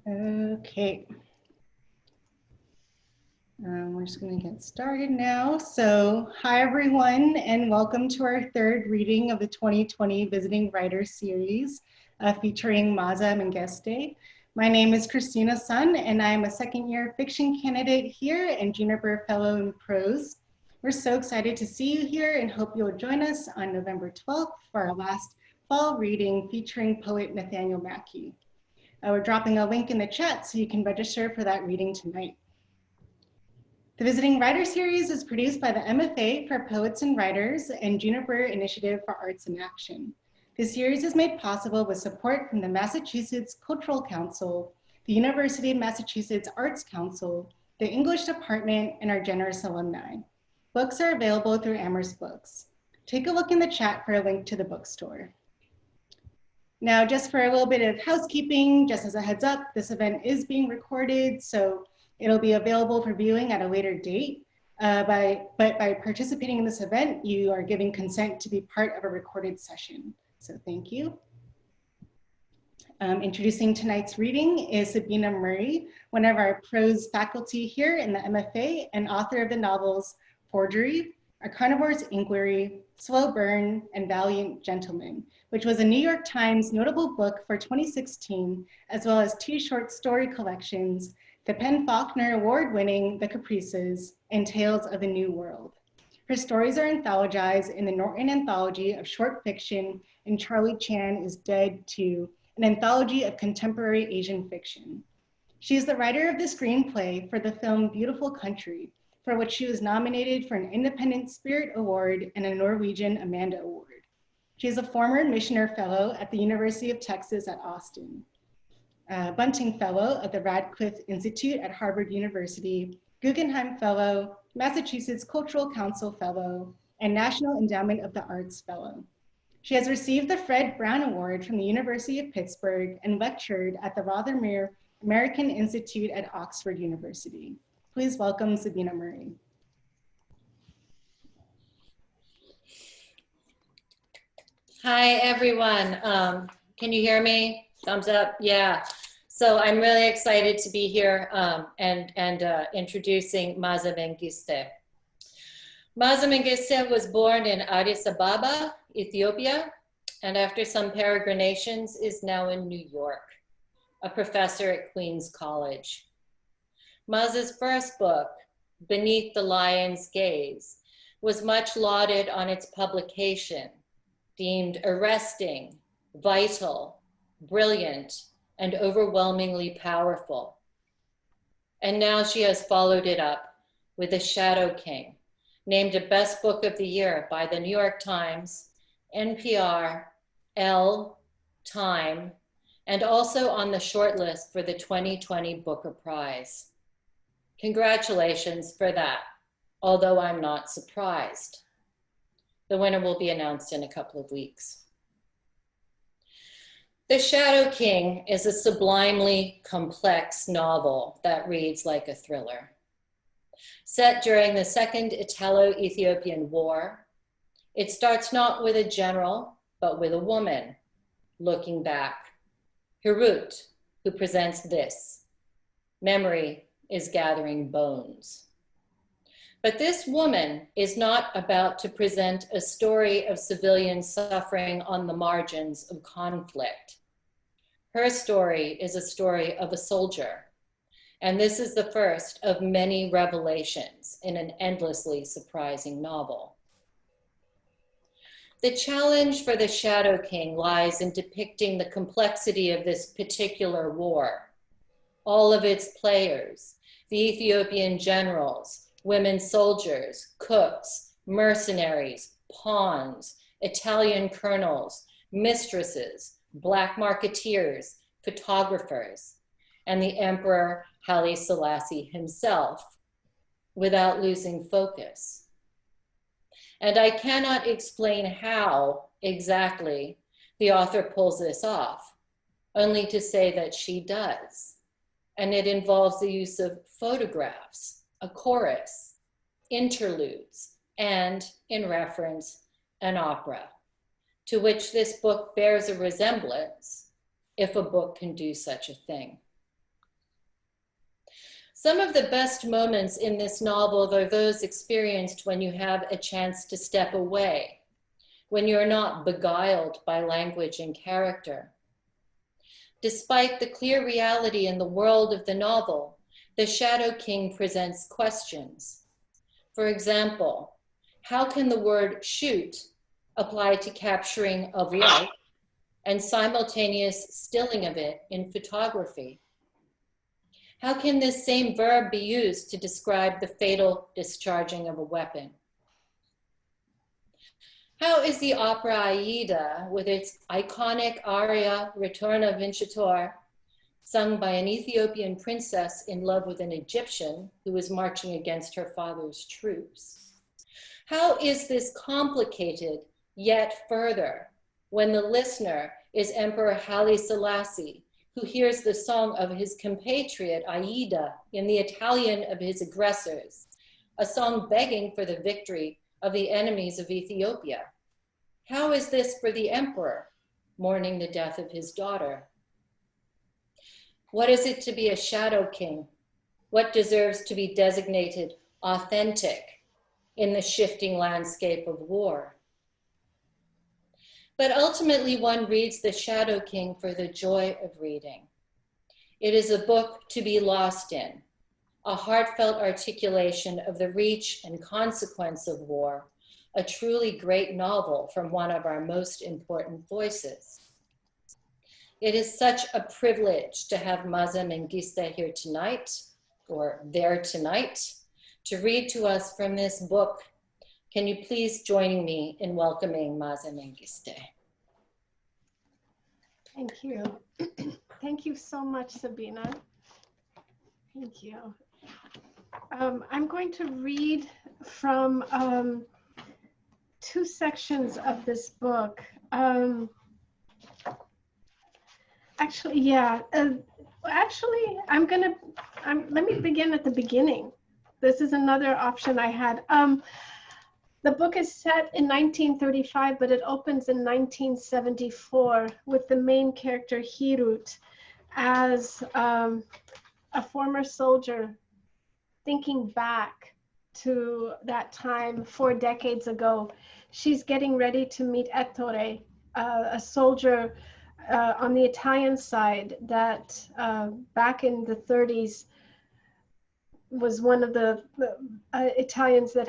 Okay. We're just going to get started now. So, hi everyone, and welcome to our third reading of the 2020 Visiting Writers Series featuring Maaza and Mengiste. My name is Christina Sun, and I'm a second-year fiction candidate here and Juniper Fellow in Prose. We're so excited to see you here and hope you'll join us on November 12th for our last fall reading featuring poet Nathaniel Mackey. We're dropping a link in the chat so you can register for that reading tonight. The Visiting Writer Series is produced by the MFA for Poets and Writers and Juniper Initiative for Arts in Action. This series is made possible with support from the Massachusetts Cultural Council, the University of Massachusetts Arts Council, the English Department, and our generous alumni. Books are available through Amherst Books. Take a look in the chat for a link to the bookstore. Now, just for a little bit of housekeeping, just as a heads up, this event is being recorded, so it'll be available for viewing at a later date. But by participating in this event, you are giving consent to be part of a recorded session. So thank you. Introducing tonight's reading is Sabina Murray, one of our prose faculty here in the MFA and author of the novels Forgery, A Carnivore's Inquiry, Slow Burn, and Valiant Gentleman, which was a New York Times notable book for 2016, as well as two short story collections, the PEN/Faulkner Award-winning The Caprices and Tales of the New World. Her stories are anthologized in the Norton Anthology of Short Fiction and Charlie Chan is Dead Too, an anthology of contemporary Asian fiction. She is the writer of the screenplay for the film Beautiful Country, for which she was nominated for an Independent Spirit Award and a Norwegian Amanda Award. She is a former Michener Fellow at the University of Texas at Austin, Bunting Fellow of the Radcliffe Institute at Harvard University, Guggenheim Fellow, Massachusetts Cultural Council Fellow, and National Endowment of the Arts Fellow. She has received the Fred Brown Award from the University of Pittsburgh and lectured at the Rothermere American Institute at Oxford University. Please welcome Sabina Murray. Hi, everyone. Can you hear me? Thumbs up, yeah. So I'm really excited to be here and introducing Maaza Mengiste. Maaza Mengiste was born in Addis Ababa, Ethiopia, and after some peregrinations is now in New York, a professor at Queens College. Maaza's first book, Beneath the Lion's Gaze, was much lauded on its publication, deemed arresting, vital, brilliant, and overwhelmingly powerful. And now she has followed it up with The Shadow King, named a Best Book of the Year by the New York Times, NPR, Elle, Time, and also on the shortlist for the 2020 Booker Prize. Congratulations for that, although I'm not surprised. The winner will be announced in a couple of weeks. The Shadow King is a sublimely complex novel that reads like a thriller. Set during the Second Italo-Ethiopian War, it starts not with a general, but with a woman looking back. Hirut, who presents this. Memory is gathering bones. But this woman is not about to present a story of civilians suffering on the margins of conflict. Her story is a story of a soldier, and this is the first of many revelations in an endlessly surprising novel. The challenge for The Shadow King lies in depicting the complexity of this particular war, all of its players, the Ethiopian generals, women soldiers, cooks, mercenaries, pawns, Italian colonels, mistresses, black marketeers, photographers, and the Emperor Haile Selassie himself, without losing focus. And I cannot explain how exactly the author pulls this off, only to say that she does. And it involves the use of photographs, a chorus, interludes, and, in reference, an opera, to which this book bears a resemblance, if a book can do such a thing. Some of the best moments in this novel are those experienced when you have a chance to step away, when you're not beguiled by language and character. Despite the clear reality in the world of the novel, the Shadow King presents questions. For example, how can the word shoot apply to capturing of light and simultaneous stilling of it in photography? How can this same verb be used to describe the fatal discharging of a weapon? How is the opera Aida, with its iconic aria Ritorno Vincitore, sung by an Ethiopian princess in love with an Egyptian who is marching against her father's troops? How is this complicated yet further when the listener is Emperor Haile Selassie, who hears the song of his compatriot Aida in the Italian of his aggressors, a song begging for the victory of the enemies of Ethiopia? How is this for the emperor, mourning the death of his daughter? What is it to be a shadow king? What deserves to be designated authentic in the shifting landscape of war? But ultimately, one reads The Shadow King for the joy of reading. It is a book to be lost in, a heartfelt articulation of the reach and consequence of war, a truly great novel from one of our most important voices. It is such a privilege to have Maaza Mengiste here tonight, or there tonight, to read to us from this book. Can you please join me in welcoming Maaza Mengiste? Thank you. Thank you so much, Sabina. Thank you. I'm going to read from two sections of this book. Actually, let me begin at the beginning. This is another option I had. The book is set in 1935, but it opens in 1974 with the main character Hirut as a former soldier thinking back to that time 4 decades ago. She's getting ready to meet Ettore, a soldier on the Italian side that back in the 30s was one of the Italians that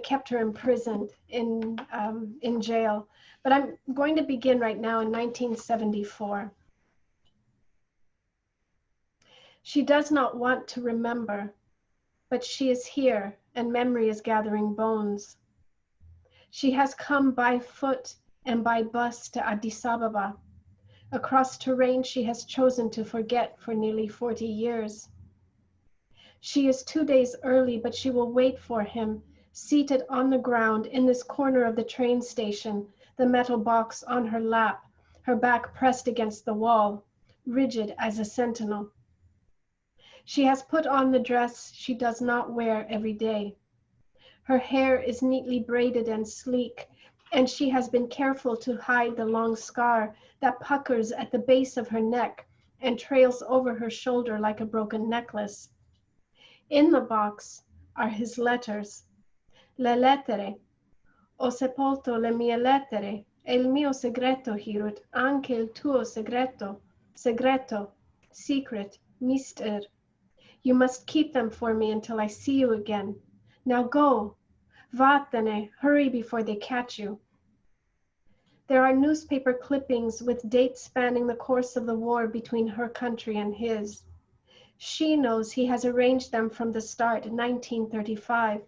kept her imprisoned in jail. But I'm going to begin right now in 1974. She does not want to remember, but she is here and memory is gathering bones. She has come by foot and by bus to Addis Ababa, across terrain she has chosen to forget for nearly 40 years. She is 2 days early, but she will wait for him, seated on the ground in this corner of the train station, the metal box on her lap, her back pressed against the wall, rigid as a sentinel. She has put on the dress she does not wear every day. Her hair is neatly braided and sleek, and she has been careful to hide the long scar that puckers at the base of her neck and trails over her shoulder like a broken necklace. In the box are his letters. Le lettere. Ho sepolto le mie lettere, e il mio segreto, Hirut, anche il tuo segreto. Segreto, secret, mister. You must keep them for me until I see you again. Now go. Vattene, hurry before they catch you. There are newspaper clippings with dates spanning the course of the war between her country and his. She knows he has arranged them from the start, 1935,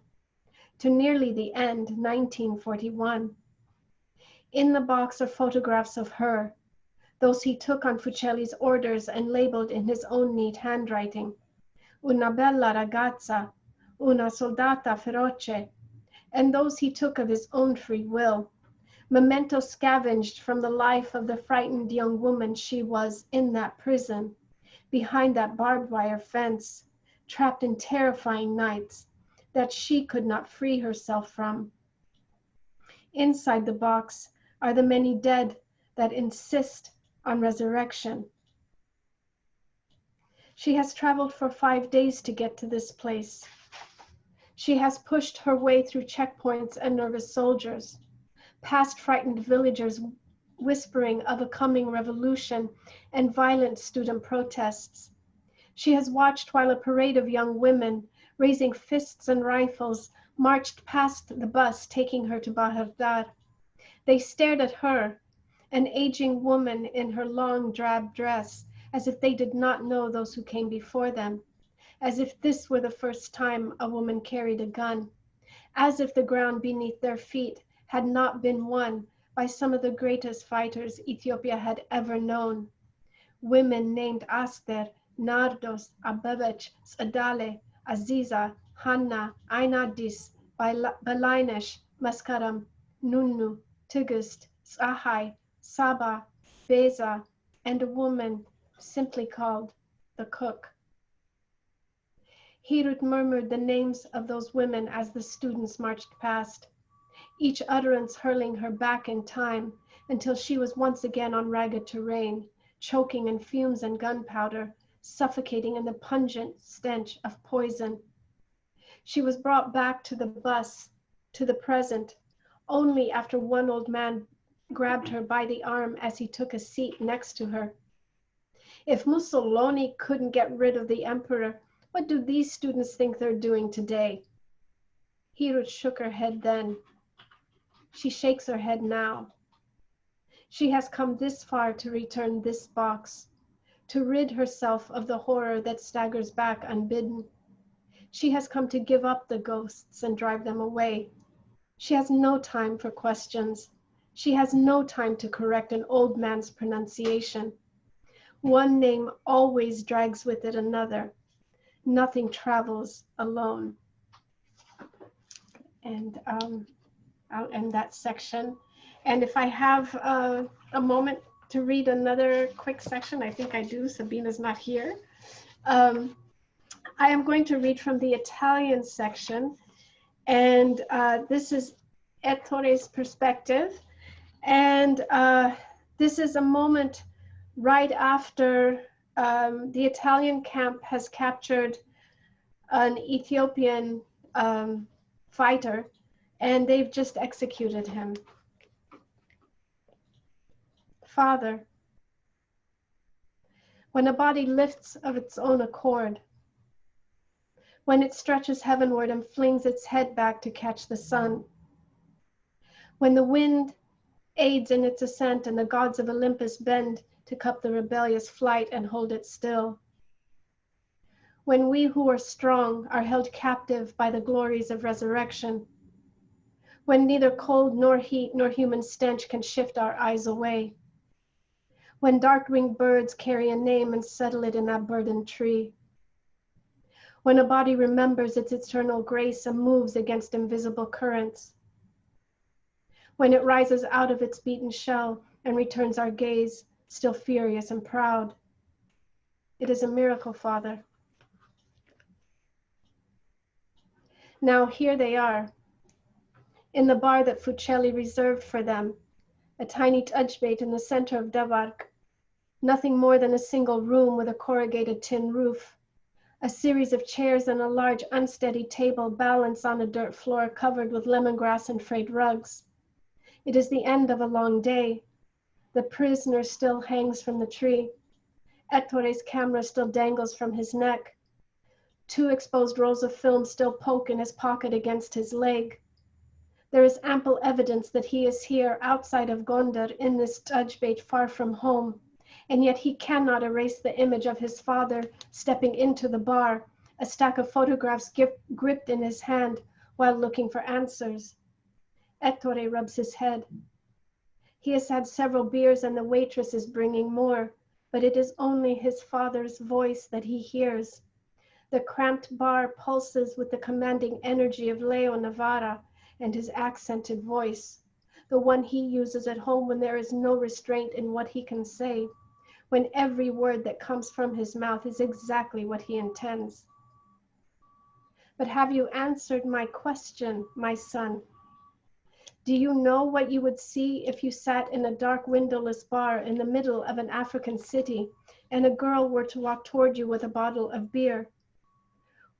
to nearly the end, 1941. In the box are photographs of her, those he took on Fucelli's orders and labeled in his own neat handwriting. Una bella ragazza, una soldata feroce, and those he took of his own free will, mementos scavenged from the life of the frightened young woman she was in that prison, behind that barbed wire fence, trapped in terrifying nights that she could not free herself from. Inside the box are the many dead that insist on resurrection. She has traveled for 5 days to get to this place. She has pushed her way through checkpoints and nervous soldiers, past frightened villagers whispering of a coming revolution and violent student protests. She has watched while a parade of young women, raising fists and rifles, marched past the bus taking her to Bahardar. They stared at her, an aging woman in her long drab dress, as if they did not know those who came before them, as if this were the first time a woman carried a gun, as if the ground beneath their feet had not been won by some of the greatest fighters Ethiopia had ever known. Women named Aster, Nardos, Abebech, Sadale, Aziza, Hanna, Ainadis, Balainesh, Maskaram, Nunnu, Tigist, Sahai, Saba, Beza, and a woman simply called the cook. Hirut murmured the names of those women as the students marched past, each utterance hurling her back in time until she was once again on ragged terrain, choking in fumes and gunpowder, suffocating in the pungent stench of poison. She was brought back to the bus, to the present, only after one old man grabbed her by the arm as he took a seat next to her. If Mussolini couldn't get rid of the emperor, what do these students think they're doing today? Hirut shook her head then. She shakes her head now. She has come this far to return this box, to rid herself of the horror that staggers back unbidden. She has come to give up the ghosts and drive them away. She has no time for questions. She has no time to correct an old man's pronunciation. One name always drags with it another. Nothing travels alone. And I'll end that section. And if I have a moment to read another quick section, I think I do. Sabina's not here. I am going to read from the Italian section. And this is Ettore's perspective. And this is a moment right after the Italian camp has captured an Ethiopian fighter, and they've just executed him. Father, when a body lifts of its own accord, when it stretches heavenward and flings its head back to catch the sun, when the wind aids in its ascent and the gods of Olympus bend to cup the rebellious flight and hold it still, when we who are strong are held captive by the glories of resurrection, when neither cold nor heat nor human stench can shift our eyes away, when dark-winged birds carry a name and settle it in that burdened tree, when a body remembers its eternal grace and moves against invisible currents, when it rises out of its beaten shell and returns our gaze, still furious and proud. It is a miracle, Father. Now here they are, in the bar that Fucelli reserved for them, a tiny Tajbeit in the center of Dabark, nothing more than a single room with a corrugated tin roof. A series of chairs and a large unsteady table balance on a dirt floor covered with lemongrass and frayed rugs. It is the end of a long day. The prisoner still hangs from the tree. Ettore's camera still dangles from his neck. 2 exposed rolls of film still poke in his pocket against his leg. There is ample evidence that he is here outside of Gondar in this Tajbeit far from home, and yet he cannot erase the image of his father stepping into the bar, a stack of photographs gripped in his hand while looking for answers. Ettore rubs his head. He has had several beers and the waitress is bringing more, but it is only his father's voice that he hears. The cramped bar pulses with the commanding energy of Leo Navarra and his accented voice, the one he uses at home when there is no restraint in what he can say, when every word that comes from his mouth is exactly what he intends. But have you answered my question, my son? Do you know what you would see if you sat in a dark windowless bar in the middle of an African city, and a girl were to walk toward you with a bottle of beer?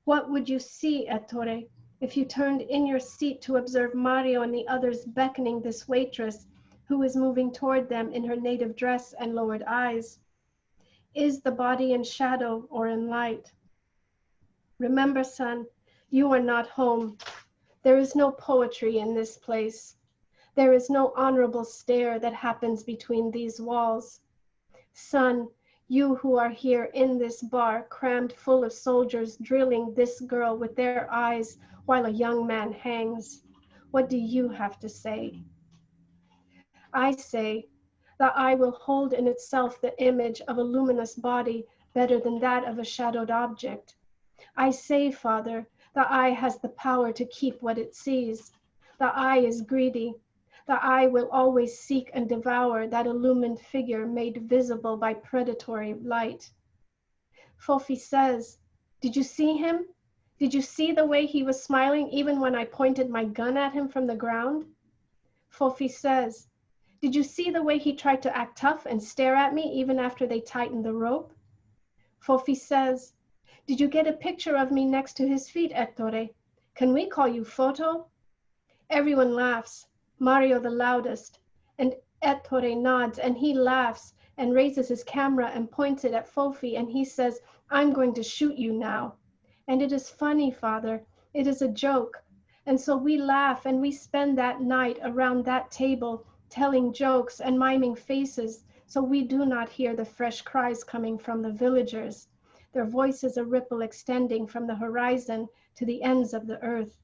What would you see, Ettore, if you turned in your seat to observe Mario and the others beckoning this waitress who is moving toward them in her native dress and lowered eyes? Is the body in shadow or in light? Remember, son, you are not home. There is no poetry in this place. There is no honorable stare that happens between these walls. Son, you who are here in this bar crammed full of soldiers drilling this girl with their eyes while a young man hangs, what do you have to say? I say, the eye will hold in itself the image of a luminous body better than that of a shadowed object. I say, Father, the eye has the power to keep what it sees. The eye is greedy. The eye will always seek and devour that illumined figure made visible by predatory light. Fofi says, did you see him? Did you see the way he was smiling even when I pointed my gun at him from the ground? Fofi says, did you see the way he tried to act tough and stare at me even after they tightened the rope? Fofi says, did you get a picture of me next to his feet, Ettore? Can we call you Photo? Everyone laughs, Mario the loudest, and Ettore nods and he laughs and raises his camera and points it at Fofi and he says, I'm going to shoot you now. And it is funny, Father, it is a joke. And so we laugh and we spend that night around that table telling jokes and miming faces so we do not hear the fresh cries coming from the villagers. Their voices a ripple extending from the horizon to the ends of the earth.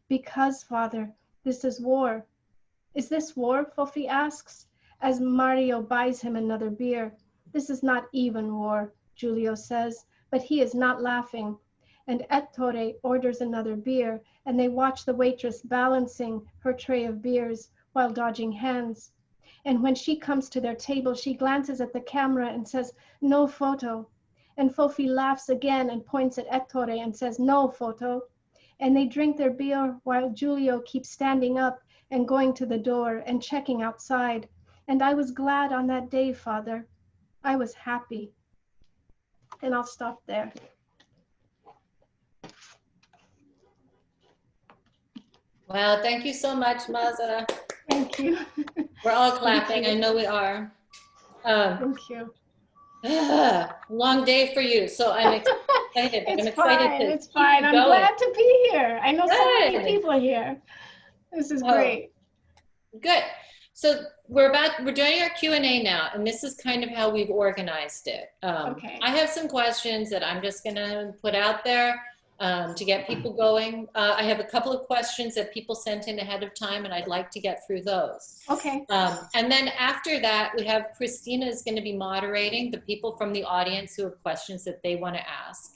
Because, Father, this is war. Is this war, Fofi asks, as Mario buys him another beer. This is not even war, Giulio says, but he is not laughing. And Ettore orders another beer, and they watch the waitress balancing her tray of beers while dodging hands. And when she comes to their table, she glances at the camera and says, no photo. And Fofi laughs again and points at Ettore and says, no photo. And they drink their beer while Giulio keeps standing up and going to the door and checking outside. And I was glad on that day, Father. I was happy. And I'll stop there. Wow, thank you so much, Maaza. Thank you. We're all clapping, I know we are. Thank you. Long day for you, so I'm excited. It's fine. I'm glad to be here. I know so many people here. This is great. Good. So we're doing our Q&A now, and this is kind of how we've organized it. Okay. I have some questions that I'm just gonna put out there to get people going. I have a couple of questions that people sent in ahead of time, and I'd like to get through those. Okay. And then after that, we have Christina is going to be moderating the people from the audience who have questions that they want to ask,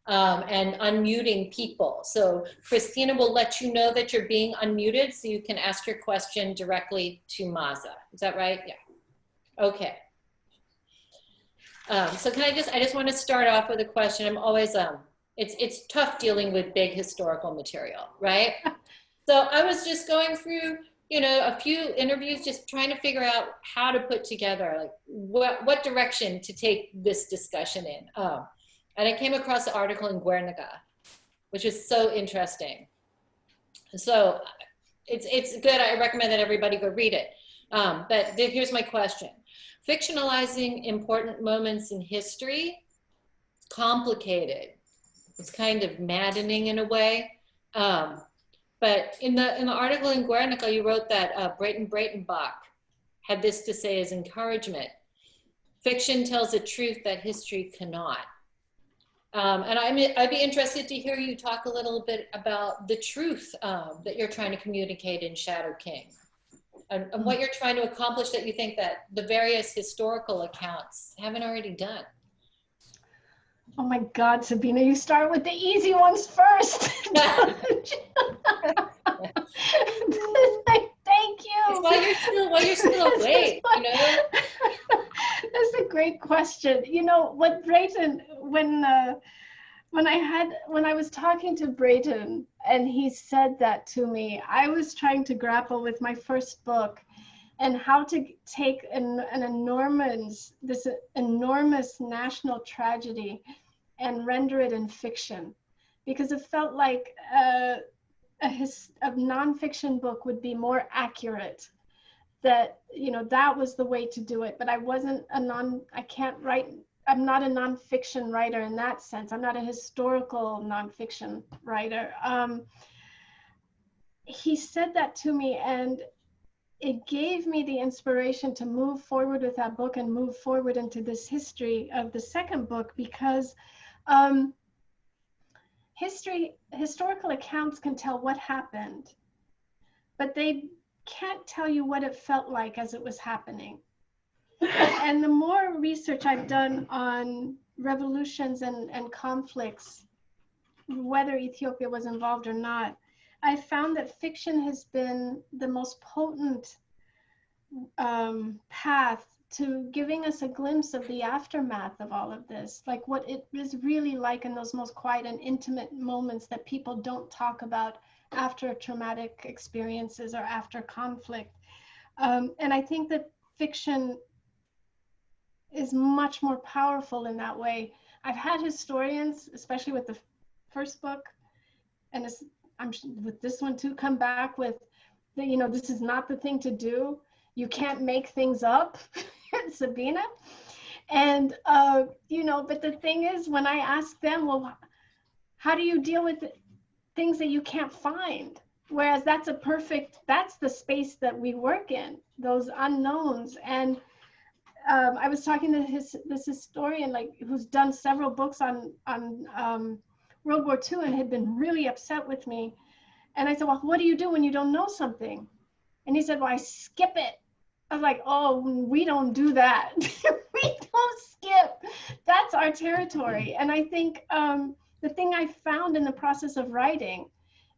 and unmuting people. So Christina will let you know that you're being unmuted so you can ask your question directly to Maaza. Is that right? Yeah. Okay. So can I just want to start off with a question. I'm always, it's tough dealing with big historical material, right? So I was just going through, you know, a few interviews, just trying to figure out how to put together, like what direction to take this discussion in. And I came across an article in Guernica, which is so interesting. So it's good. I recommend that everybody go read it. But here's my question. Fictionalizing important moments in history, complicated. It's kind of maddening in a way. But in the article in Guernica, you wrote that Breitenbach had this to say as encouragement. Fiction tells a truth that history cannot. And I'd be interested to hear you talk a little bit about the truth that you're trying to communicate in Shadow King, and what you're trying to accomplish that you think that the various historical accounts haven't already done. Oh my God, Sabina, you start with the easy ones first. Thank you. While you're still awake, you know? That's a great question. You know, what Brayton, when I was talking to Brayton and he said that to me, I was trying to grapple with my first book. and how to take this enormous national tragedy and render it in fiction, because it felt like a nonfiction book would be more accurate. That, you know, that was the way to do it. But I can't write, I'm not a nonfiction writer in that sense. I'm not a historical nonfiction writer. He said that to me, and it gave me the inspiration to move forward with that book and move forward into this history of the second book, because historical accounts can tell what happened, but they can't tell you what it felt like as it was happening. And the more research I've done on revolutions and conflicts, whether Ethiopia was involved or not, I found that fiction has been the most potent path to giving us a glimpse of the aftermath of all of this, like what it is really like in those most quiet and intimate moments that people don't talk about after traumatic experiences or after conflict. And I think that fiction is much more powerful in that way. I've had historians, especially with the first book, and I'm with this one too, come back with, you know, this is not the thing to do. You can't make things up, Sabina. And, you know, but the thing is, when I ask them, well, how do you deal with things that you can't find? Whereas that's the space that we work in, those unknowns. And I was talking to this historian, like, who's done several books on World War II and had been really upset with me. And I said, well, what do you do when you don't know something? And he said, well, I skip it. I was like, oh, we don't do that. We don't skip. That's our territory. And I think the thing I found in the process of writing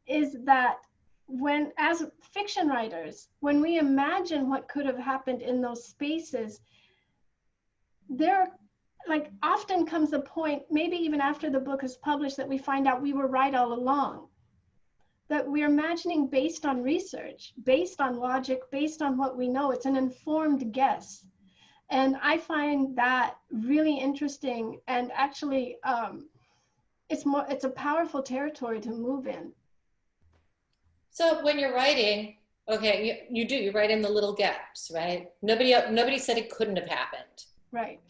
is that as fiction writers, when we imagine what could have happened in those spaces, there like often comes a point, maybe even after the book is published, that we find out we were right all along. That we're imagining based on research, based on logic, based on what we know. It's an informed guess. And I find that really interesting. And actually, it's a powerful territory to move in. So when you're writing, okay, you write in the little gaps, right? Nobody said it couldn't have happened. Right.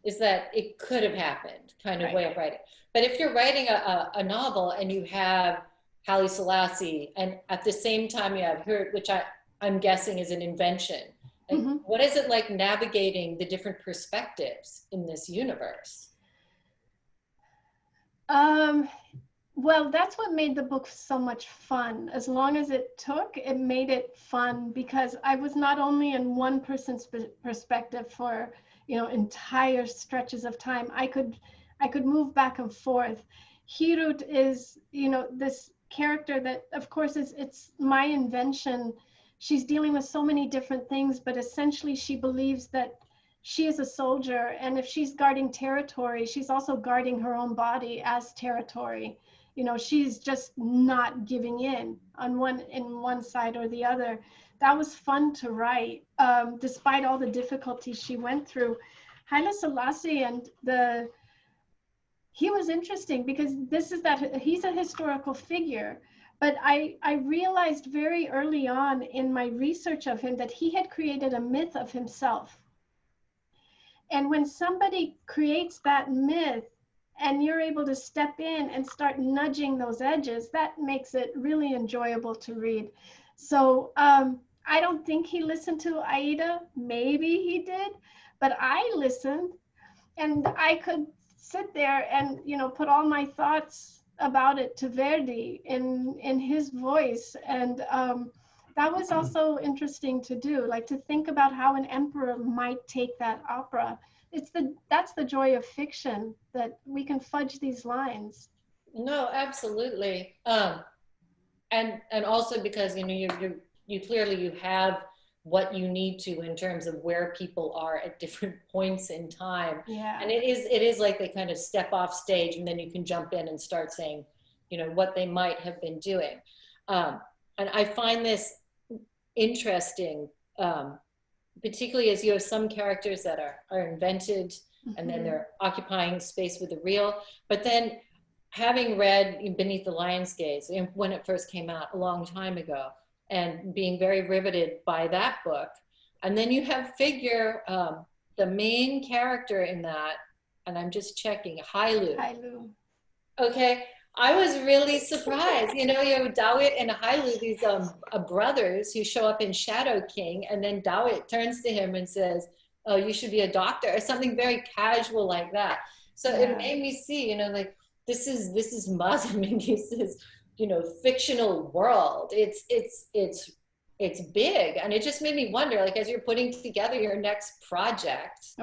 Is that it could have happened kind of Right. way of writing. But if you're writing a novel and you have Haile Selassie, and at the same time you have her, which I'm guessing is an invention. Like, Mm-hmm. What is it like navigating the different perspectives in this universe? Well, that's what made the book so much fun. As long as it took, it made it fun, because I was not only in one person's perspective for, you know, entire stretches of time. I could move back and forth. Hirut is, you know, this character that, of course, it's my invention. She's dealing with so many different things, but essentially she believes that she is a soldier, and if she's guarding territory, she's also guarding her own body as territory. You know, she's just not giving in on one side or the other. That was fun to write, despite all the difficulties she went through. Haile Selassie he was interesting because he's a historical figure, but I realized very early on in my research of him that he had created a myth of himself. And when somebody creates that myth and you're able to step in and start nudging those edges, that makes it really enjoyable to read. So I don't think he listened to Aida. Maybe he did, but I listened, and I could sit there and, you know, put all my thoughts about it to Verdi in his voice. And that was also interesting to do, like to think about how an emperor might take that opera. That's the joy of fiction, that we can fudge these lines. No, absolutely. And also because, you know, you clearly have what you need to in terms of where people are at different points in time. Yeah. And it is like they kind of step off stage, and then you can jump in and start saying, you know, what they might have been doing. And I find this interesting particularly as you have some characters that are invented, and then they're occupying space with the real. But then having read Beneath the Lion's Gaze when it first came out a long time ago, and being very riveted by that book, and then you have Figure, the main character in that, and I'm just checking, Hailu. Okay, I was really surprised. You know, Dawit and Hailu, these brothers who show up in Shadow King, and then Dawit turns to him and says, "Oh, you should be a doctor," or something very casual like that. So it made me see, you know, like this is Maaza Mengiste's, you know, fictional world. It's big, and it just made me wonder, like, as you're putting together your next project.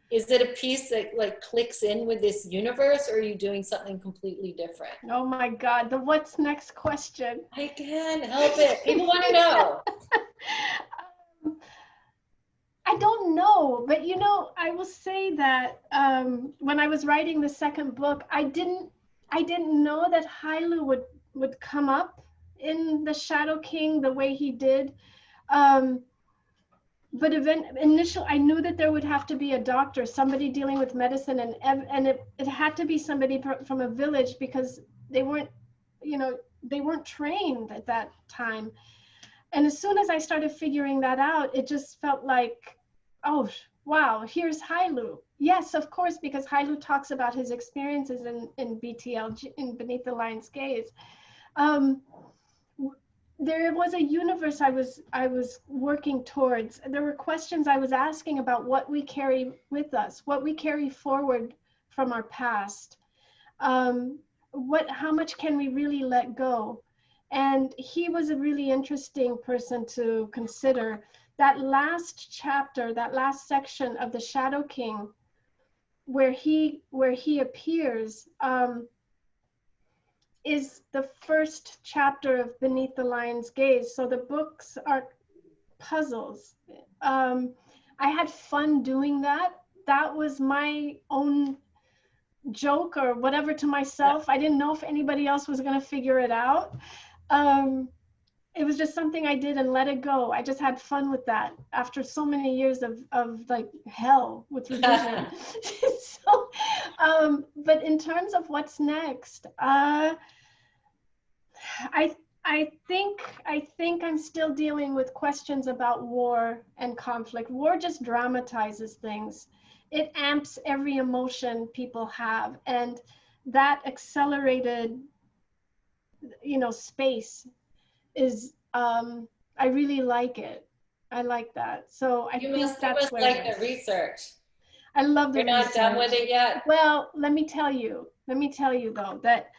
Is it a piece that like clicks in with this universe, or are you doing something completely different? Oh my God, the what's next question. I can't help it. People want to know. I don't know, but you know, I will say that when I was writing the second book, I didn't know that Hailu would come up in the Shadow King the way he did. But initially, I knew that there would have to be a doctor, somebody dealing with medicine, and it had to be somebody from a village, because they weren't, you know, they weren't trained at that time. And as soon as I started figuring that out, it just felt like, oh, wow, here's Hailu. Yes, of course, because Hailu talks about his experiences in BTL, in Beneath the Lion's Gaze. There was a universe I was working towards. There were questions I was asking about what we carry with us, what we carry forward from our past. How much can we really let go? And he was a really interesting person to consider. That last chapter, that last section of the Shadow King, where he appears, is the first chapter of Beneath the Lion's Gaze. So the books are puzzles. I had fun doing that. That was my own joke or whatever to myself. I didn't know if anybody else was going to figure it out. It was just something I did and let it go. I just had fun with that after so many years of like hell with revision. So, but in terms of what's next, I think I'm still dealing with questions about war and conflict. War just dramatizes things. It amps every emotion people have, and that accelerated, you know, space is, I really like it. I like that. So I think that's where like the research. I love the research. You're not done with it yet? Well, let me tell you though, that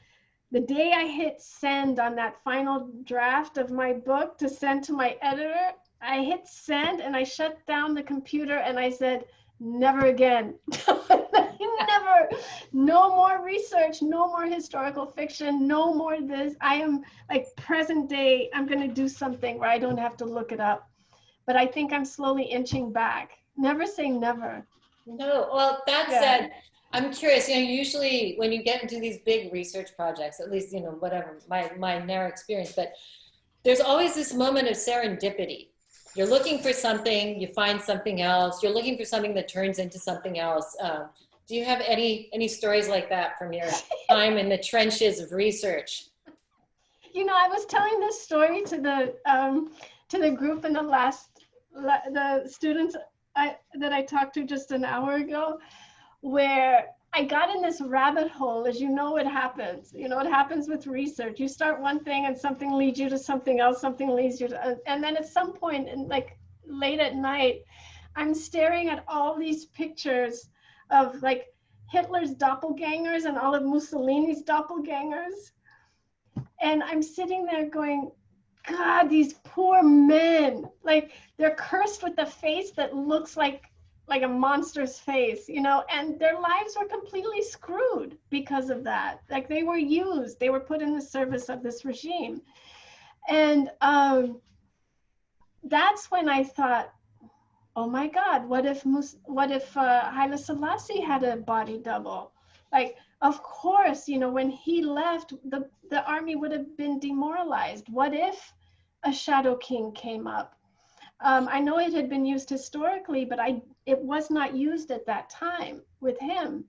the day I hit send on that final draft of my book to send to my editor, I hit send and I shut down the computer and I said, never again. Never. No more research, no more historical fiction, no more this. I am like present day, I'm going to do something where I don't have to look it up. But I think I'm slowly inching back. Never say never. No, well, that said, I'm curious, you know, usually when you get into these big research projects, at least, you know, whatever, my narrow experience, but there's always this moment of serendipity. You're looking for something, you find something else, you're looking for something that turns into something else. Do you have any stories like that from your time in the trenches of research? You know, I was telling this story to the group in the students that I talked to just an hour ago, where I got in this rabbit hole. As you know, it happens. You know, it happens with research. You start one thing and something leads you to something else, something leads you to, and then at some point, like late at night, I'm staring at all these pictures of like Hitler's doppelgangers and all of Mussolini's doppelgangers. And I'm sitting there going, God, these poor men, like they're cursed with a face that looks like a monster's face, you know, and their lives were completely screwed because of that. Like they were used, they were put in the service of this regime. And that's when I thought, oh my God, what if Haile Selassie had a body double? Like, of course, you know, when he left, the army would have been demoralized. What if a Shadow King came up? I know it had been used historically, but it was not used at that time with him.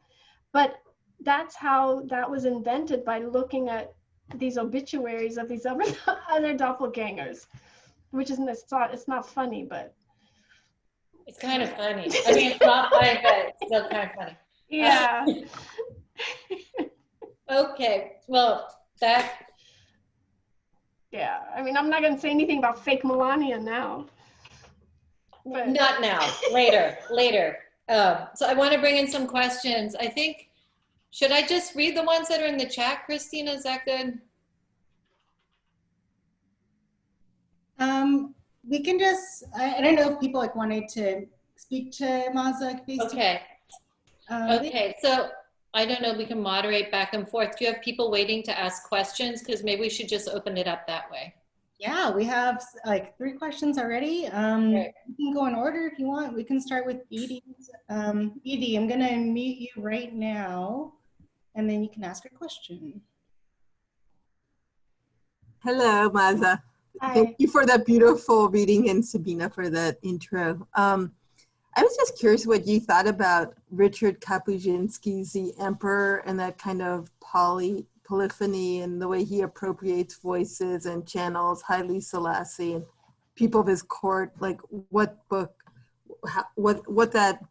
But that's how that was invented, by looking at these obituaries of these other, other doppelgangers, which isn't, it's not funny, but. It's kind of funny. I mean, it's not funny, but it's still kind of funny. Yeah. Okay, well, that. Yeah, I mean, I'm not going to say anything about fake Melania now. But. Not now, later. So I want to bring in some questions. I think, should I just read the ones that are in the chat, Christina? Is that good? We can just, I don't know if people like wanted to speak to Maaza. Okay. Okay, so I don't know, we can moderate back and forth. Do you have people waiting to ask questions? Because maybe we should just open it up that way. Yeah, we have like 3 questions already. Right. You can go in order if you want. We can start with Edie. Edie, I'm gonna unmute you right now, and then you can ask your question. Hello, Maaza. Hi. Thank you for that beautiful reading, and Sabina for that intro. I was just curious what you thought about Richard Kapuzinski's The Emperor and that kind of polyphony and the way he appropriates voices and channels Haile Selassie and people of his court. Like what that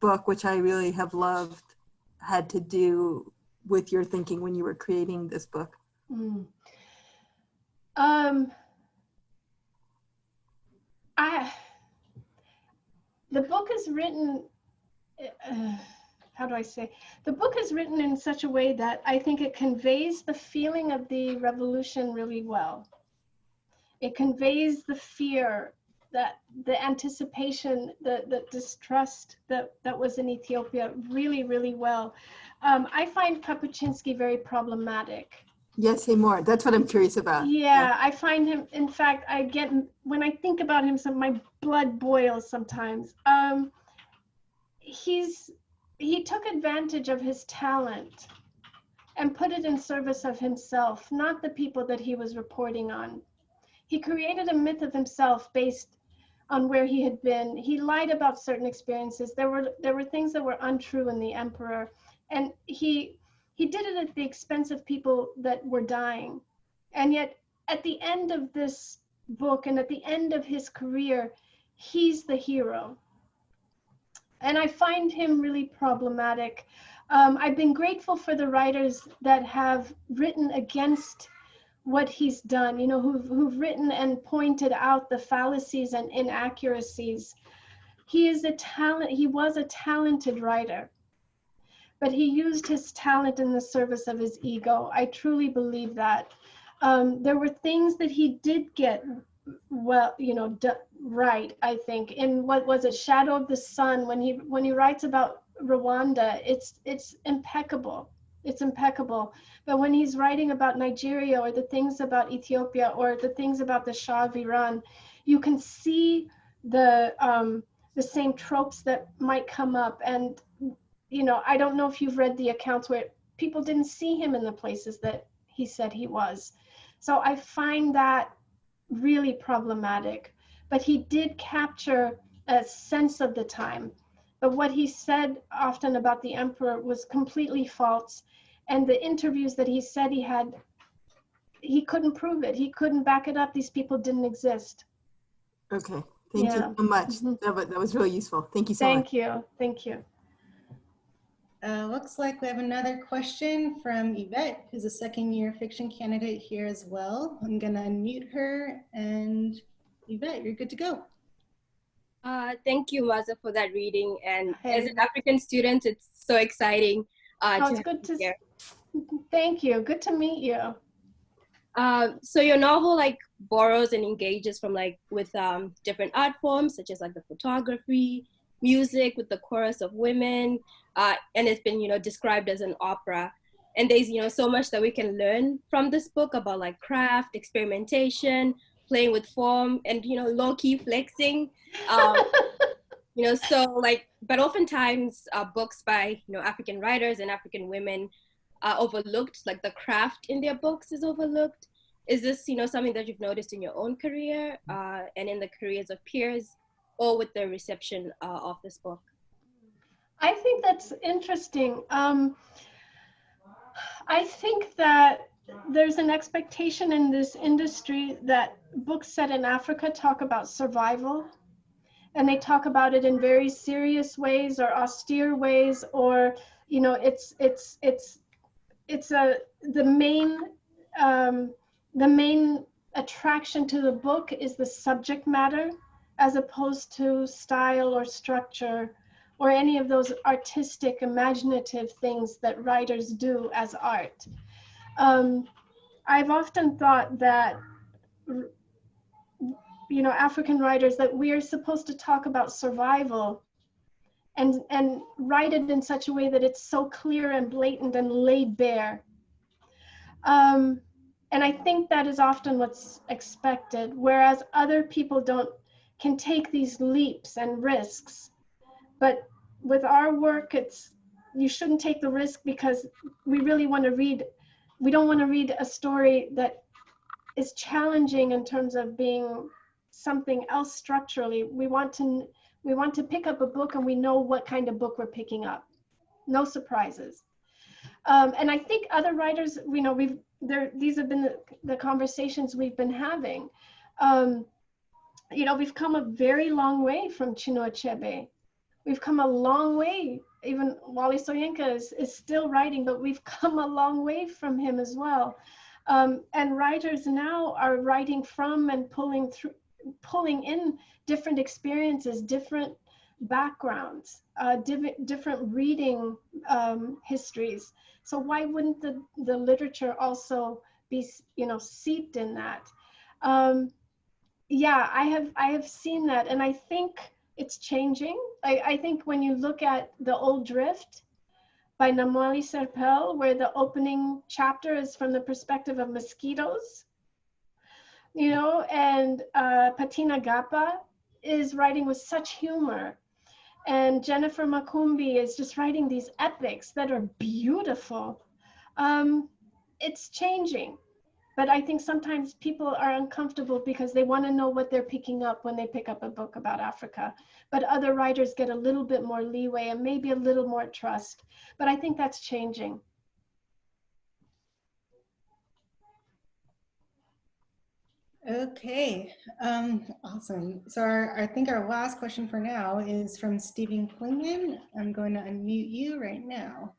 book, which I really have loved, had to do with your thinking when you were creating this book. The book is written, how do I say? The book is written in such a way that I think it conveys the feeling of the revolution really well. It conveys the fear, that the anticipation, the distrust that was in Ethiopia really, really well. I find Kapuzinski very problematic. Yes, say more. That's what I'm curious about. Yeah, I find him, in fact, when I think about him, my blood boils sometimes. He took advantage of his talent and put it in service of himself, not the people that he was reporting on. He created a myth of himself based on where he had been. He lied about certain experiences. There were things that were untrue in the emperor, and he did it at the expense of people that were dying. And yet, at the end of this book and at the end of his career, he's the hero. And I find him really problematic. I've been grateful for the writers that have written against what he's done, who've written and pointed out the fallacies and inaccuracies. He was a talented writer, but he used his talent in the service of his ego. I truly believe that. There were things that he did get right, I think. In what was it, Shadow of the Sun, when he writes about Rwanda, it's impeccable. It's impeccable. But when he's writing about Nigeria or the things about Ethiopia or the things about the Shah of Iran, you can see the same tropes that might come up. And I don't know if you've read the accounts where people didn't see him in the places that he said he was. So I find that really problematic. But he did capture a sense of the time. But what he said often about the emperor was completely false. And the interviews that he said he had, he couldn't prove it. He couldn't back it up. These people didn't exist. Okay, thank you so much. That was really useful. Thank you so much. Thank you. Looks like we have another question from Yvette, who's a second-year fiction candidate here as well. I'm gonna unmute her, and Yvette, you're good to go. Thank you, Maaza, for that reading. And as an African student, it's so exciting. It's good to hear. Thank you. Good to meet you. So your novel borrows and engages from with different art forms, such as the photography, music with the chorus of women, and it's been described as an opera. And there's so much that we can learn from this book about craft, experimentation, playing with form, and low-key flexing. But oftentimes books by African writers and African women are overlooked. The craft in their books is overlooked. Is this something that you've noticed in your own career and in the careers of peers? or with the reception of this book? I think that's interesting. I think that there's an expectation in this industry that books set in Africa talk about survival, and they talk about it in very serious ways or austere ways, or the main attraction to the book is the subject matter, as opposed to style or structure or any of those artistic, imaginative things that writers do as art. I've often thought that, African writers, that we are supposed to talk about survival and write it in such a way that it's so clear and blatant and laid bare. And I think that is often what's expected, whereas other people can take these leaps and risks. But with our work, you shouldn't take the risk, because we really want to read, we don't want to read a story that is challenging in terms of being something else structurally. We want to pick up a book and we know what kind of book we're picking up. No surprises. And I think other writers, these have been the conversations we've been having. We've come a very long way from Chinua Achebe. We've come a long way. Even Wally Soyinka is still writing, but we've come a long way from him as well. And writers now are writing from and pulling in different experiences, different backgrounds, different reading histories. So why wouldn't the literature also be, seeped in that? Yeah, I have seen that, and I think it's changing. I think when you look at The Old Drift by Namwali Serpel, where the opening chapter is from the perspective of mosquitoes, and Patina Gapa is writing with such humor. And Jennifer Makumbi is just writing these epics that are beautiful. It's changing. But I think sometimes people are uncomfortable because they want to know what they're picking up when they pick up a book about Africa. But other writers get a little bit more leeway and maybe a little more trust. But I think that's changing. Okay, awesome. So I think our last question for now is from Stephen Klingman. I'm going to unmute you right now.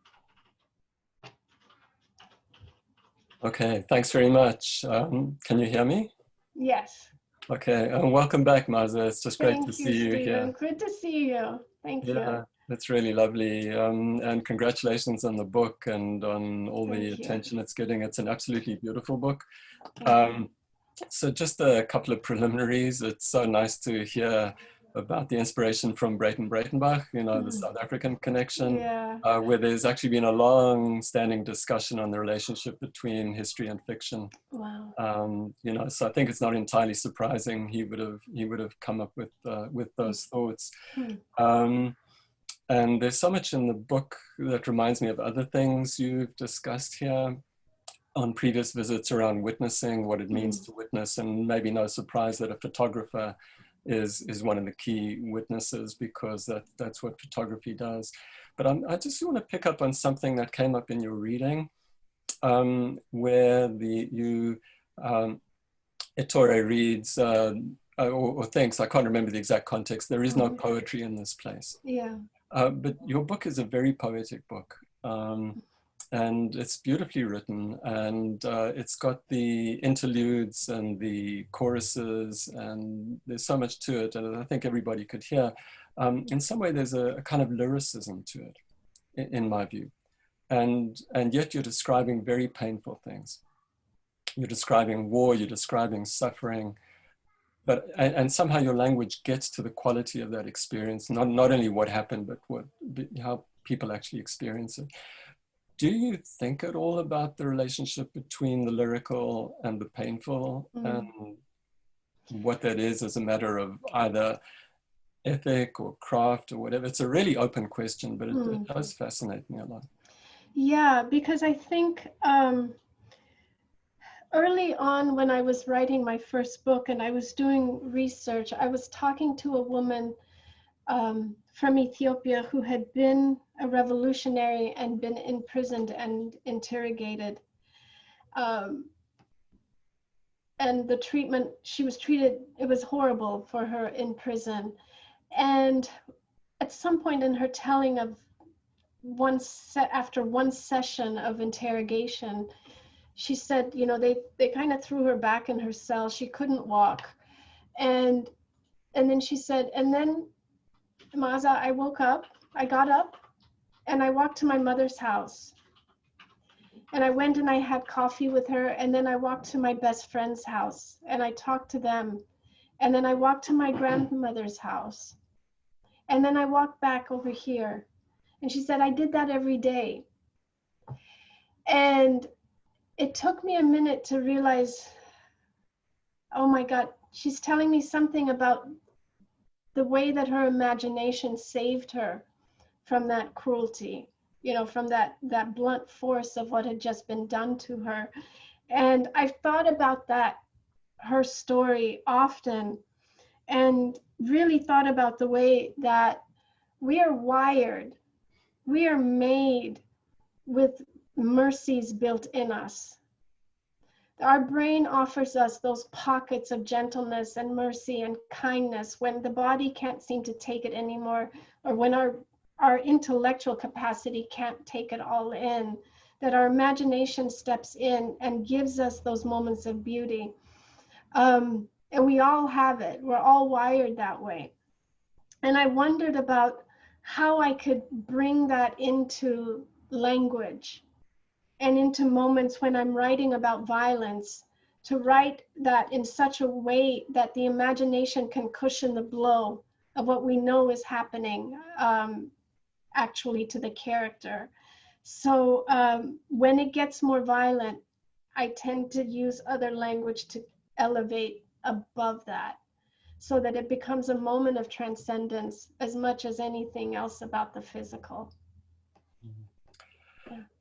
Okay, thanks very much. Can you hear me? Yes. Okay, welcome back, Maaza. It's just great to see you here. Good to see you. Thank you. That's really lovely. And congratulations on the book and on all the attention it's getting. It's an absolutely beautiful book. So just a couple of preliminaries. It's so nice to hear about the inspiration from Brayton Breitenbach, the South African connection, where there's actually been a long-standing discussion on the relationship between history and fiction. Wow. So I think it's not entirely surprising he would have come up with those thoughts. And there's so much in the book that reminds me of other things you've discussed here on previous visits around witnessing, what it means to witness, and maybe no surprise that a photographer is one of the key witnesses, because that's what photography does. But I just want to pick up on something that came up in your reading, where Ettore reads or thinks, I can't remember the exact context, there is no poetry in this place. Yeah. But your book is a very poetic book. And it's beautifully written, and it's got the interludes and the choruses, and there's so much to it, and I think everybody could hear. In some way, there's a kind of lyricism to it, in my view. And yet you're describing very painful things. You're describing war, you're describing suffering, and somehow your language gets to the quality of that experience, not only what happened, but how people actually experience it. Do you think at all about the relationship between the lyrical and the painful, and what that is as a matter of either ethic or craft or whatever? It's a really open question, but it does fascinate me a lot. Yeah, because I think Early on, when I was writing my first book and I was doing research, I was talking to a woman from Ethiopia who had been a revolutionary and been imprisoned and interrogated. And the treatment she was treated, it was horrible for her in prison. And at some point in her telling of after one session of interrogation, she said, you know, they kind of threw her back in her cell. She couldn't walk. And then she said, and then, Maaza, I got up and I walked to my mother's house. And I went and I had coffee with her. And then I walked to my best friend's house and I talked to them. And then I walked to my grandmother's house. And then I walked back over here. And she said, I did that every day. And it took me a minute to realize, oh my God, she's telling me something about the way that her imagination saved her from that cruelty, you know, from that blunt force of what had just been done to her. And I've thought about that, her story often, and really thought about the way that we are wired, we are made with mercies built in us. Our brain offers us those pockets of gentleness and mercy and kindness when the body can't seem to take it anymore, or when our intellectual capacity can't take it all in, that our imagination steps in and gives us those moments of beauty. And we all have it. We're all wired that way. And I wondered about how I could bring that into language and into moments when I'm writing about violence, to write that in such a way that the imagination can cushion the blow of what we know is happening actually to the character. So when it gets more violent, I tend to use other language to elevate above that, so that it becomes a moment of transcendence as much as anything else about the physical.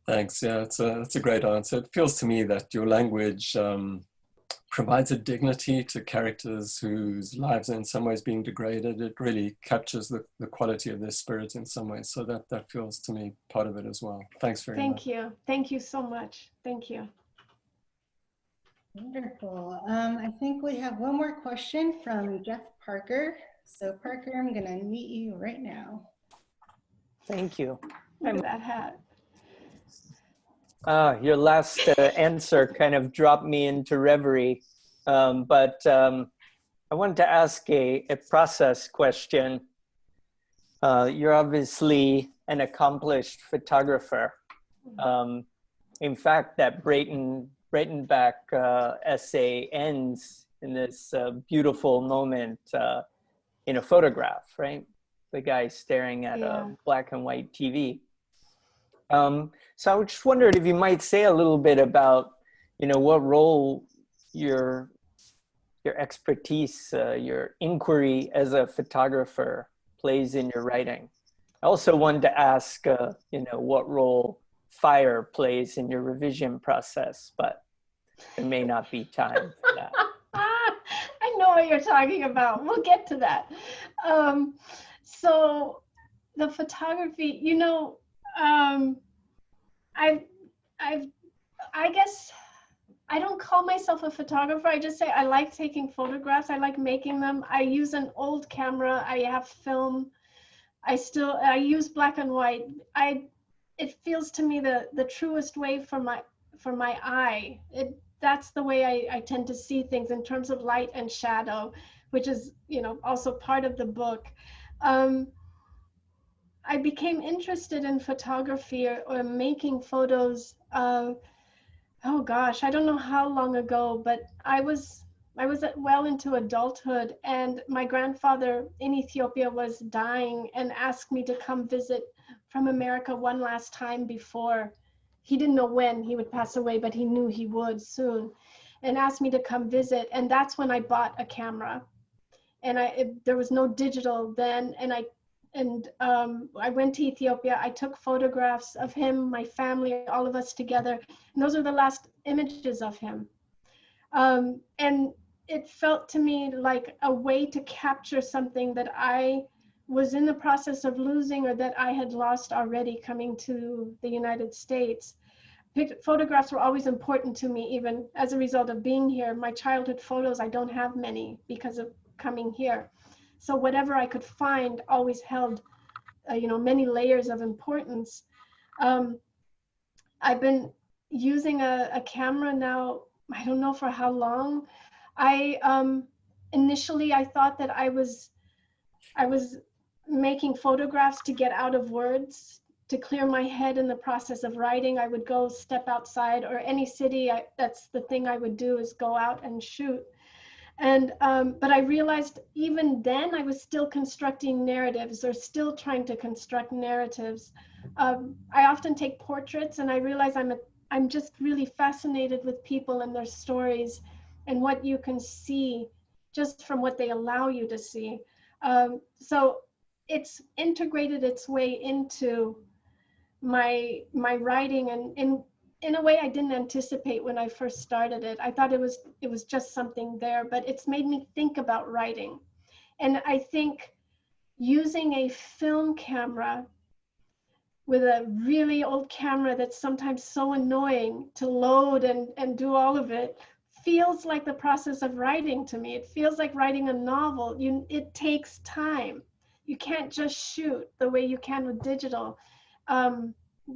Thanks. Yeah, it's a great answer. It feels to me that your language provides a dignity to characters whose lives are in some ways being degraded. It really captures the quality of their spirit in some ways. So that feels to me part of it as well. Thanks very much. Thank you. Thank you so much. Thank you. Wonderful. I think we have one more question from Jeff Parker. So Parker, I'm going to unmute you right now. Thank you. Look at that hat. Your last answer kind of dropped me into reverie, but I wanted to ask a process question. You're obviously an accomplished photographer. In fact, that Breitenbach essay ends in this beautiful moment in a photograph, right? The guy staring at a black and white TV. So I just wondered if you might say a little bit about, you know, what role your expertise, your inquiry as a photographer plays in your writing. I also wanted to ask, you know, what role fire plays in your revision process, but there may not be time for that. I know what you're talking about. We'll get to that. So the photography, you know, I guess I don't call myself a photographer. I just say I like taking photographs. I like making them. I use an old camera. I have film. I use black and white. It feels to me the truest way for my eye. That's the way I tend to see things in terms of light and shadow, which is, you know, also part of the book. I became interested in photography or making photos, oh gosh, I don't know how long ago, but I was well into adulthood, and my grandfather in Ethiopia was dying and asked me to come visit from America one last time before. He didn't know when he would pass away, but he knew he would soon, and asked me to come visit. And that's when I bought a camera. And there was no digital then, and I went to Ethiopia. I took photographs of him, my family, all of us together. And those are the last images of him. And it felt to me like a way to capture something that I was in the process of losing, or that I had lost already coming to the United States. Photographs were always important to me, even as a result of being here. My childhood photos, I don't have many because of coming here. So whatever I could find always held, many layers of importance. I've been using a camera now, I don't know for how long. Initially I thought that I was making photographs to get out of words, to clear my head in the process of writing. I would go step outside, or any city, that's the thing I would do, is go out and shoot. And but I realized even then I was still constructing narratives, or still trying to construct narratives. I often take portraits, and I realize I'm just really fascinated with people and their stories, and what you can see just from what they allow you to see. So it's integrated its way into my writing, and in a way I didn't anticipate when I first started it. I thought it was just something there, but it's made me think about writing. And I think using a film camera, with a really old camera that's sometimes so annoying to load and do all of it, feels like the process of writing to me. It feels like writing a novel. It takes time. You can't just shoot the way you can with digital.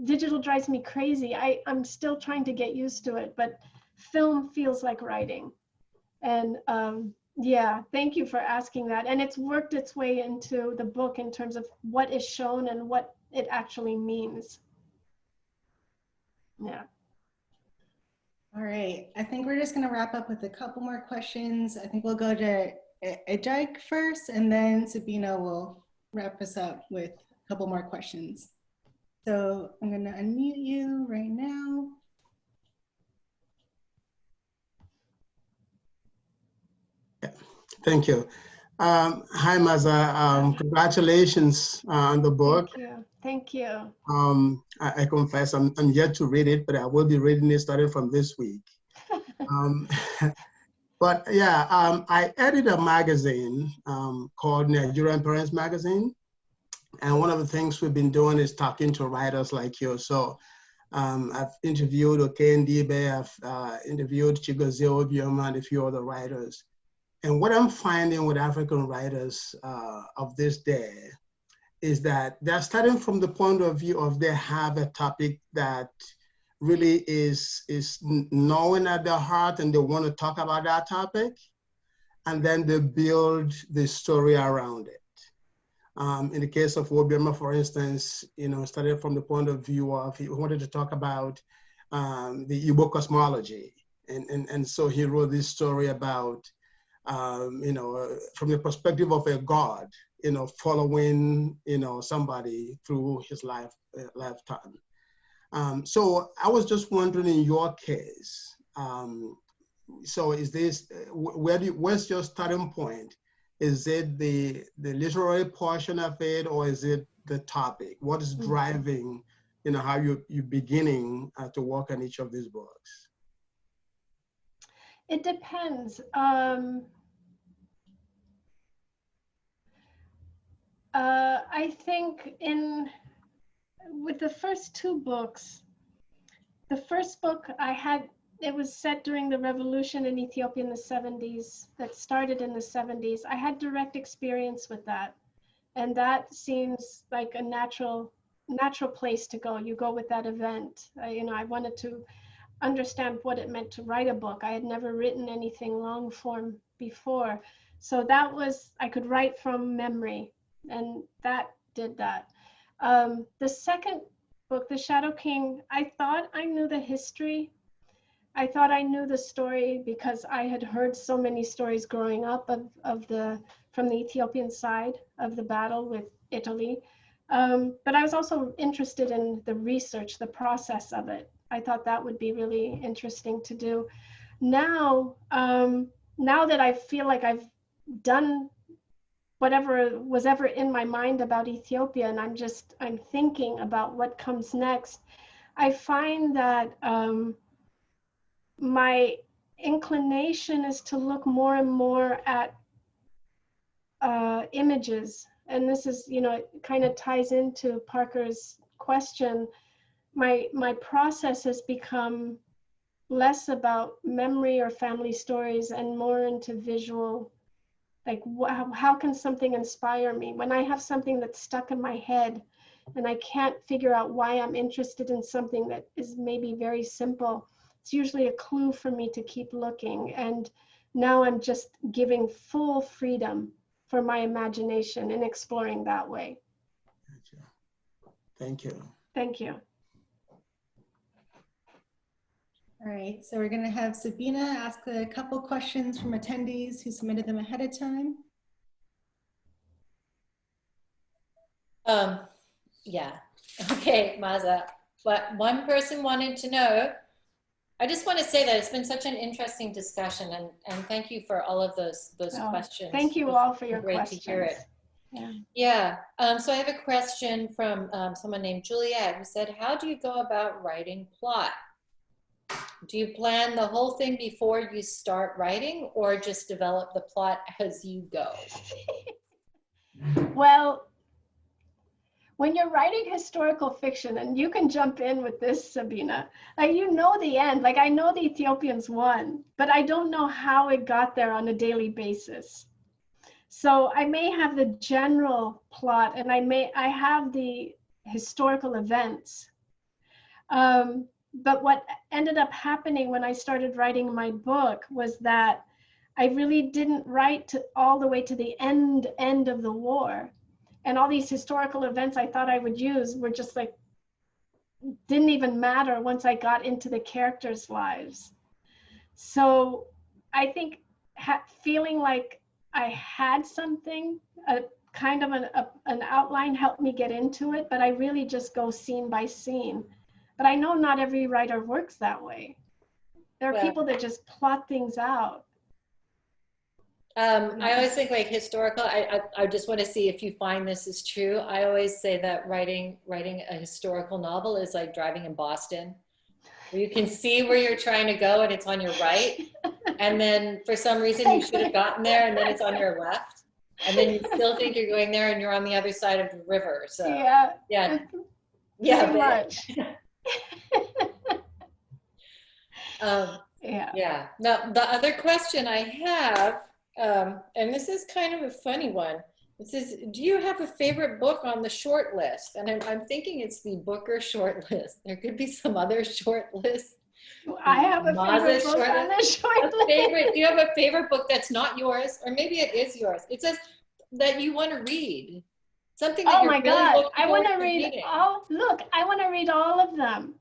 Digital drives me crazy. I'm still trying to get used to it, but film feels like writing. And yeah, thank you for asking that. And it's worked its way into the book in terms of what is shown and what it actually means. Yeah. All right, I think we're just gonna wrap up with a couple more questions. I think we'll go to Ejike first, and then Sabina will wrap us up with a couple more questions. So I'm gonna unmute you right now. Thank you. Hi, Maaza. Congratulations on the book. Thank you. Thank you. I confess I'm yet to read it, but I will be reading it starting from this week. But yeah, I edit a magazine called Nigerian Parents Magazine. And one of the things we've been doing is talking to writers like you. So I've interviewed Okendibe, I've interviewed Chigozie Obioma, and a few other writers. And what I'm finding with African writers of this day is that they're starting from the point of view of they have a topic that really is knowing at their heart, and they want to talk about that topic, and then they build the story around it. In the case of Obioma, for instance, started from the point of view of he wanted to talk about the Igbo cosmology, and so he wrote this story about from the perspective of a god, following, somebody through his lifetime. So I was just wondering, in your case, so is this, where's your starting point? Is it the literary portion of it, or is it the topic? What is driving, how you're beginning to work on each of these books? It depends. I think with the first two books, the first book it was set during the revolution in Ethiopia in the 70s, that started in the 70s. I had direct experience with that. And that seems like a natural place to go. You go with that event. I wanted to understand what it meant to write a book. I had never written anything long form before. So I could write from memory, and that did that. The second book, The Shadow King, I thought I knew the history. I thought I knew the story because I had heard so many stories growing up from the Ethiopian side of the battle with Italy. But I was also interested in the research, the process of it. I thought that would be really interesting to do. Now that I feel like I've done whatever was ever in my mind about Ethiopia, and I'm thinking about what comes next, I find that my inclination is to look more and more at images. And this is, you know, it kind of ties into Parker's question. My process has become less about memory or family stories and more into visual, like how can something inspire me? When I have something that's stuck in my head and I can't figure out why I'm interested in something that is maybe very simple, it's usually a clue for me to keep looking. And now I'm just giving full freedom for my imagination and exploring that way. Gotcha. Thank you. Thank you. All right, so we're going to have Sabina ask a couple questions from attendees who submitted them ahead of time. Yeah, okay, Maaza. But one person wanted to know, I just want to say that it's been such an interesting discussion, and thank you for all of those questions. Thank you all for your questions. Great to hear it. Yeah. So I have a question from someone named Juliet who said, how do you go about writing plot? Do you plan the whole thing before you start writing, or just develop the plot as you go? Well, when you're writing historical fiction, and you can jump in with this, Sabina, like, you know the end. Like, I know the Ethiopians won, but I don't know how it got there on a daily basis. So I may have the general plot, and I have the historical events. But what ended up happening when I started writing my book was that I really didn't write all the way to the end of the war. And all these historical events I thought I would use were just like, didn't even matter once I got into the characters' lives. So I think feeling like I had something, kind of an outline helped me get into it, but I really just go scene by scene. But I know not every writer works that way. There are people that just plot things out. I always think, like, historical, I just want to see if you find this is true. I always say that writing a historical novel is like driving in Boston, where you can see where you're trying to go and it's on your right. And then for some reason you should have gotten there and then it's on your left. And then you still think you're going there and you're on the other side of the river. So yeah. Too much. Yeah. Now, the other question I have, and this is kind of a funny one. It says, do you have a favorite book on the short list? And I'm thinking it's the Booker short list. There could be some other short list. I have a favorite book on the short list. Do you have a favorite book that's not yours? Or maybe it is yours. It says that you want to read. Something that you're really looking I want to forward read reading. I want to read all of them.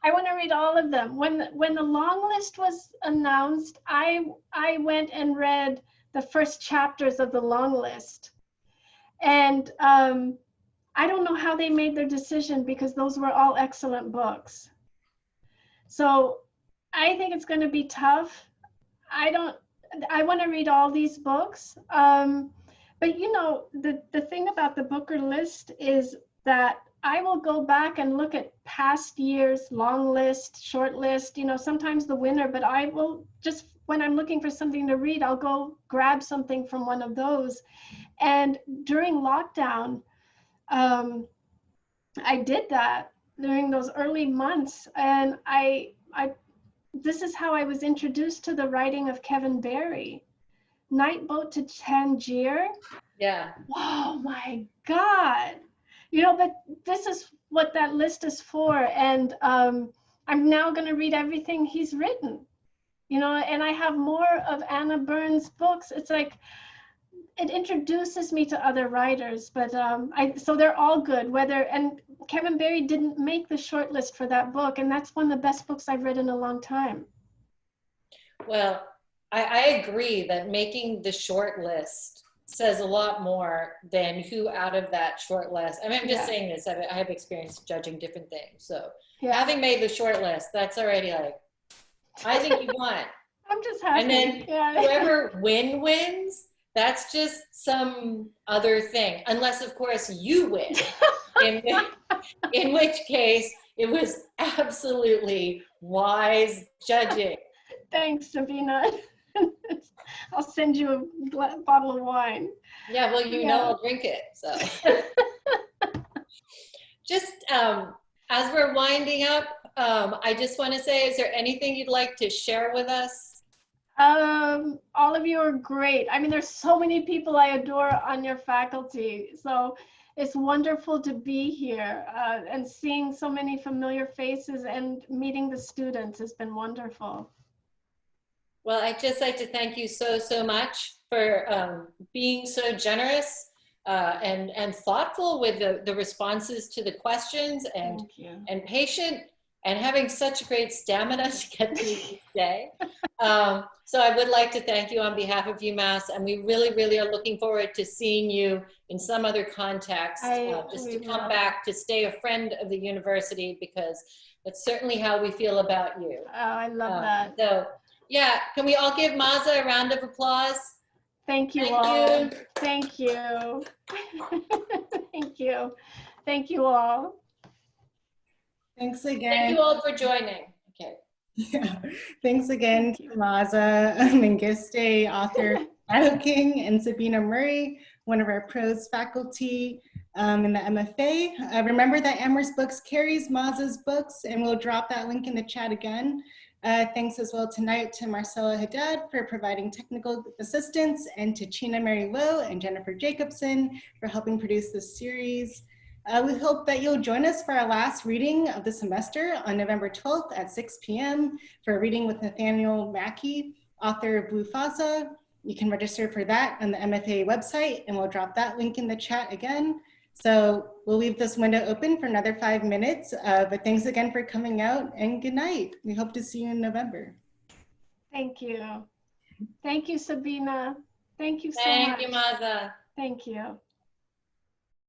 I want to read all of them. When the long list was announced, I went and read the first chapters of the long list. And I don't know how they made their decision, because those were all excellent books. So I think it's going to be tough. I want to read all these books. But you know, the thing about the Booker list is that I will go back and look at past years, long list, short list, you know, sometimes the winner, but I will just, when I'm looking for something to read, I'll go grab something from one of those. And during lockdown, I did that during those early months. And this is how I was introduced to the writing of Kevin Barry. Night Boat to Tangier. Yeah. Oh my God. You know, but this is what that list is for. And I'm now going to read everything he's written, you know, and I have more of Anna Burns' books. It's like, it introduces me to other writers, but so they're all good. And Kevin Barry didn't make the short list for that book. And that's one of the best books I've read in a long time. Well, I agree that making the short list says a lot more than who out of that short list. I mean, I'm just saying this, I have experience judging different things. So having made the short list, that's already like, I think you won. I'm just happy. And then whoever wins, that's just some other thing. Unless, of course, you win. In which case, it was absolutely wise judging. Thanks, Sabina. I'll send you a bottle of wine. Yeah, well, you know I'll drink it, so. Just as we're winding up, I just want to say, is there anything you'd like to share with us? All of you are great. I mean, there's so many people I adore on your faculty. So it's wonderful to be here and seeing so many familiar faces and meeting the students has been wonderful. Well, I'd just like to thank you so, so much for being so generous and thoughtful with the responses to the questions and patient and having such great stamina to get through each day. So I would like to thank you on behalf of UMass, and we really, really are looking forward to seeing you in some other context, just to come back to stay a friend of the university, because that's certainly how we feel about you. Oh, I love that. So yeah, can we all give Maaza a round of applause? Thank you all. Thank you. Thank you. Thank you all. Thanks again. Thank you all for joining. Okay. Yeah. Thanks again to Maaza Mengiste, author of Shadow King, and Sabina Murray, one of our prose faculty in the MFA. Remember that Amherst Books carries Maaza's books, and we'll drop that link in the chat again. Thanks as well tonight to Marcella Haddad for providing technical assistance, and to Chena Mary Lowe and Jennifer Jacobson for helping produce this series. We hope that you'll join us for our last reading of the semester on November 12th at 6 p.m. for a reading with Nathaniel Mackey, author of Blue Fasa. You can register for that on the MFA website, and we'll drop that link in the chat again. So we'll leave this window open for another 5 minutes, but thanks again for coming out, and good night. We hope to see you in November. Thank you. Thank you, Sabina. Thank you so much. Thank you, Maaza. Thank you.